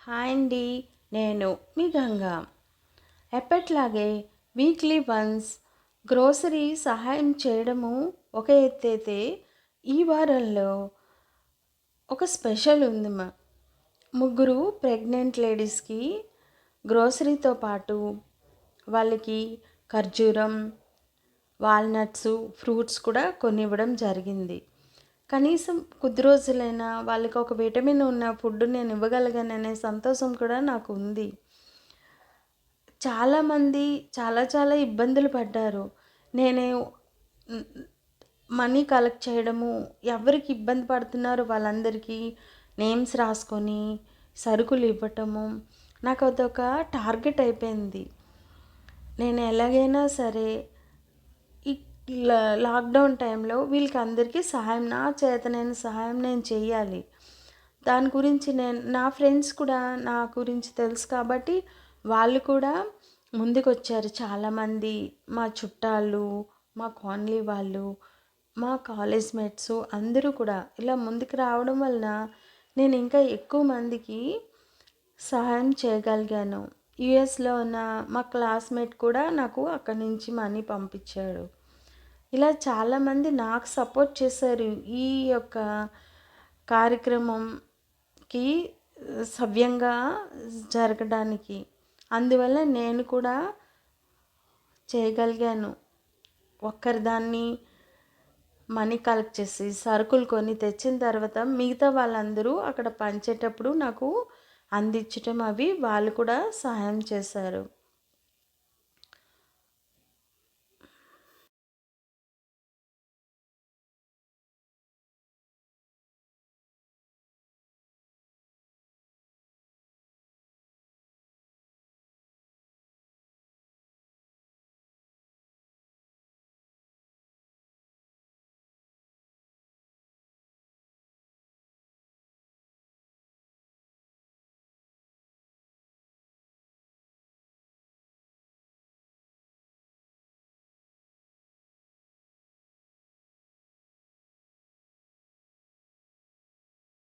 Hi అండి. నేను మీ గంగా. ఎప్పట్లాగే వీక్లీ వన్స్ గ్రోసరీ సహాయం చేయడము ఒక ఎత్తైతే, ఈ వారంలో ఒక స్పెషల్ ఉంది ముగ్గురు ప్రెగ్నెంట్ లేడీస్కి గ్రోసరీతో పాటు వాళ్ళకి ఖర్జూరం, వాల్నట్స్, ఫ్రూట్స్ కూడా కొనివ్వడం జరిగింది. కనీసం కొద్ది రోజులైనా వాళ్ళకి ఒక విటమిన్ ఉన్న ఫుడ్ నేను ఇవ్వగలిగాననే సంతోషం కూడా నాకు ఉంది. చాలామంది చాలా చాలా ఇబ్బందులు పడ్డారు. నేనే మనీ కలెక్ట్ చేయడము, ఎవరికి ఇబ్బంది పడుతున్నారో వాళ్ళందరికీ నేమ్స్ రాసుకొని సరుకులు ఇవ్వటము నాకు అదొక టార్గెట్ అయిపోయింది. నేను ఎలాగైనా సరే ఈ లాక్డౌన్ టైంలో వీళ్ళకి అందరికీ సహాయం, నా చేతనైన సహాయం నేను చేయాలి. దాని గురించి నా ఫ్రెండ్స్ కూడా నా గురించి తెలుసు కాబట్టి వాళ్ళు కూడా ముందుకొచ్చారు. చాలామంది మా చుట్టాలు, మా కాలనీ వాళ్ళు, మా కాలేజ్ మేట్స్ అందరూ కూడా ఇలా ముందుకు రావడం వలన నేను ఇంకా ఎక్కువ మందికి సహాయం చేయగలిగాను. యుఎస్లో ఉన్న మా క్లాస్మేట్ కూడా నాకు అక్కడి నుంచి మనీ పంపించాడు. ఇలా చాలామంది నాకు సపోర్ట్ చేశారు ఈ యొక్క కార్యక్రమంకి సవ్యంగా జరగడానికి. అందువల్ల నేను కూడా చేయగలిగాను. ఒక్కరిదాన్ని మనీ కలెక్ట్ చేసి సరుకులు కొని తెచ్చిన తర్వాత మిగతా వాళ్ళందరూ అక్కడ పంచేటప్పుడు నాకు అందించటం అవి వాళ్ళు కూడా సహాయం చేశారు.